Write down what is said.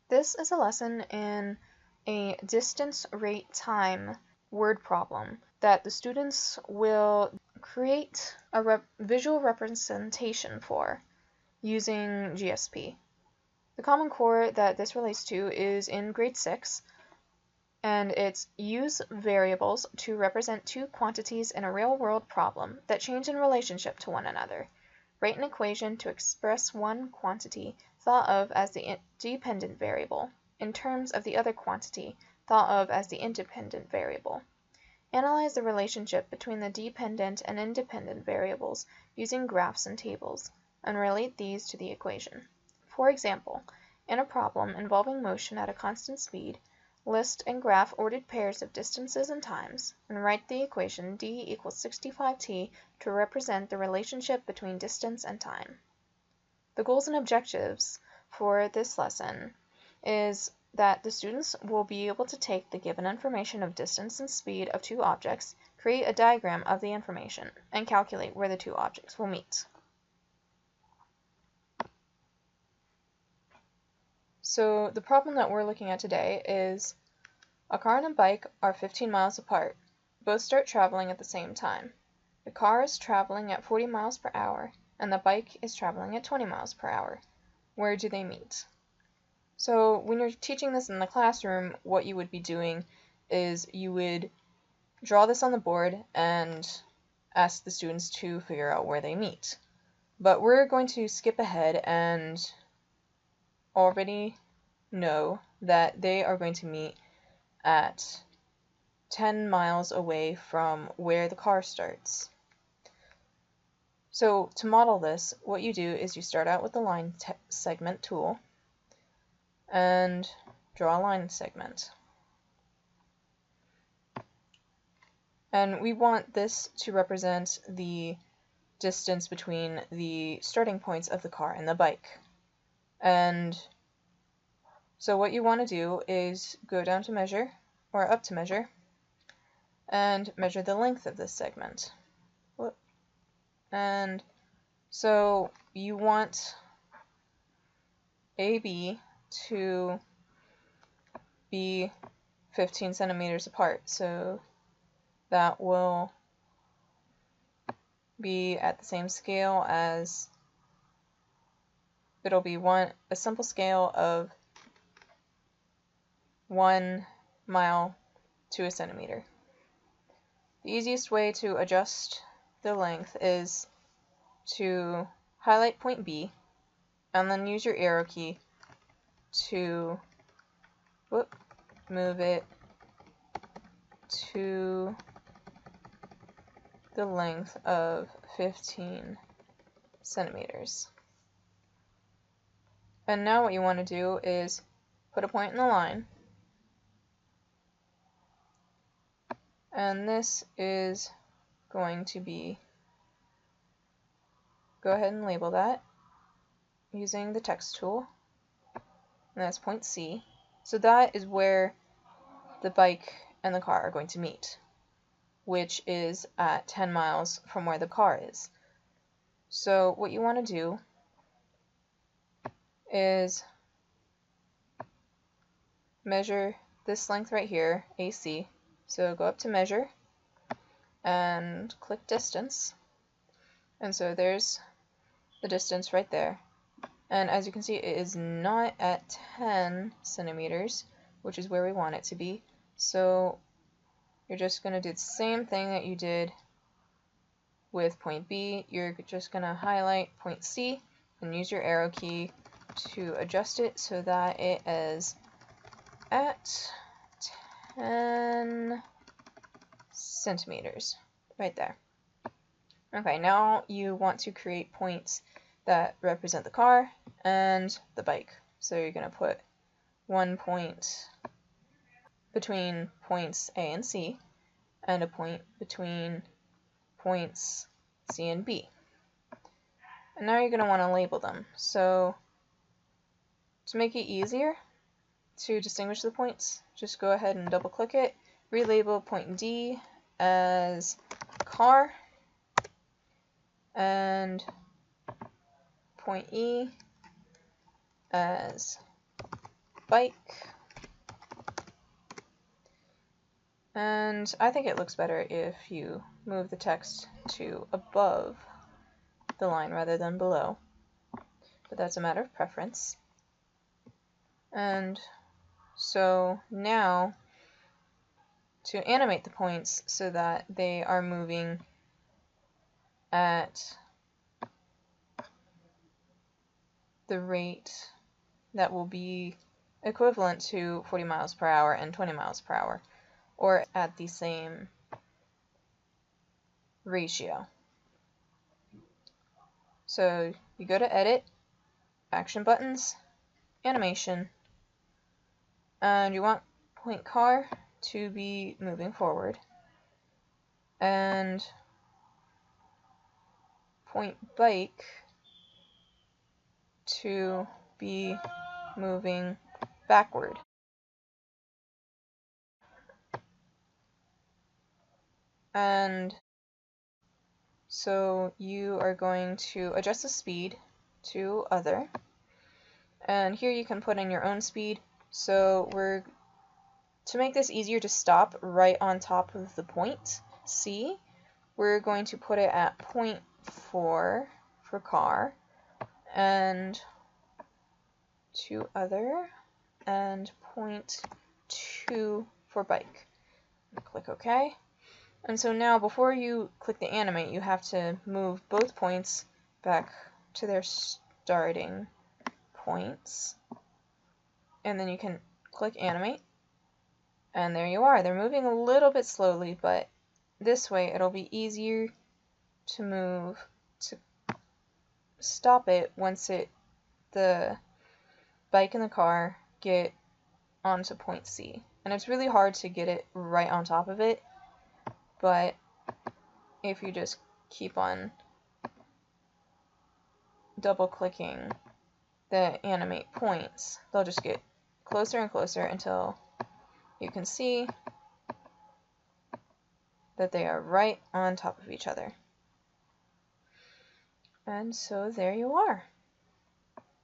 This is a lesson in a distance, rate, time word problem that the students will create a visual representation for using GSP. The Common Core that this relates to is in grade 6, and it's use variables to represent two quantities in a real-world problem that change in relationship to one another. Write an equation to express one quantity thought of as the dependent variable in terms of the other quantity thought of as the independent variable. Analyze the relationship between the dependent and independent variables using graphs and tables, and relate these to the equation. For example, in a problem involving motion at a constant speed, list and graph ordered pairs of distances and times, and write the equation d equals 65t to represent the relationship between distance and time. The goals and objectives for this lesson is that the students will be able to take the given information of distance and speed of two objects, create a diagram of the information, and calculate where the two objects will meet. So the problem that we're looking at today is a car and a bike are 15 miles apart. Both start traveling at the same time. The car is traveling at 40 miles per hour, and the bike is traveling at 20 miles per hour. Where do they meet? So when you're teaching this in the classroom, what you would be doing is you would draw this on the board and ask the students to figure out where they meet. But we're going to skip ahead and already know that they are going to meet at 10 miles away from where the car starts. So to model this, what you do is you start out with the line segment tool and draw a line segment. And we want this to represent the distance between the starting points of the car and the bike. And so what you want to do is go down to measure, or up to measure, and measure the length of this segment. And so you want AB to be 15 centimeters apart, so that will be at the same scale as, it'll be a simple scale of 1 mile to a centimeter. The easiest way to adjust the length is to highlight point B and then use your arrow key to move it to the length of 15 centimeters. And now what you want to do is put a point in the line, and this is going to be, go ahead and label that using the text tool, and that's point C. So that is where the bike and the car are going to meet, which is at 10 miles from where the car is. So what you want to do is measure this length right here, AC. So go up to measure and click distance. And so there's the distance right there. And as you can see, it is not at 10 centimeters, which is where we want it to be. So you're just going to do the same thing that you did with point B. You're just going to highlight point C and use your arrow key to adjust it so that it is at 10 centimeters right there. Okay, now you want to create points that represent the car and the bike. So you're going to put one point between points A and C, and a point between points C and B. And now you're going to want to label them. So to make it easier to distinguish the points, just go ahead and double click it, relabel point D as car, and point E as bike. And I think it looks better if you move the text to above the line rather than below, but that's a matter of preference. And so now to animate the points so that they are moving at the rate that will be equivalent to 40 miles per hour and 20 miles per hour, or at the same ratio. So you go to Edit, Action Buttons, Animation, and you want point car to be moving forward, and point bike to be moving backward. And so you are going to adjust the speed to other, and here you can put in your own speed. So to make this easier to stop right on top of the point C, we're going to put it at 0.4 for car, and to other, and 0.2 for bike. Click OK. And so now before you click the animate, you have to move both points back to their starting points. And then you can click animate. And there you are. They're moving a little bit slowly, but this way it'll be easier to stop it once the bike and the car get onto point C. And it's really hard to get it right on top of it, but if you just keep on double clicking the animate points, they'll just get closer and closer until you can see that they are right on top of each other. And so there you are.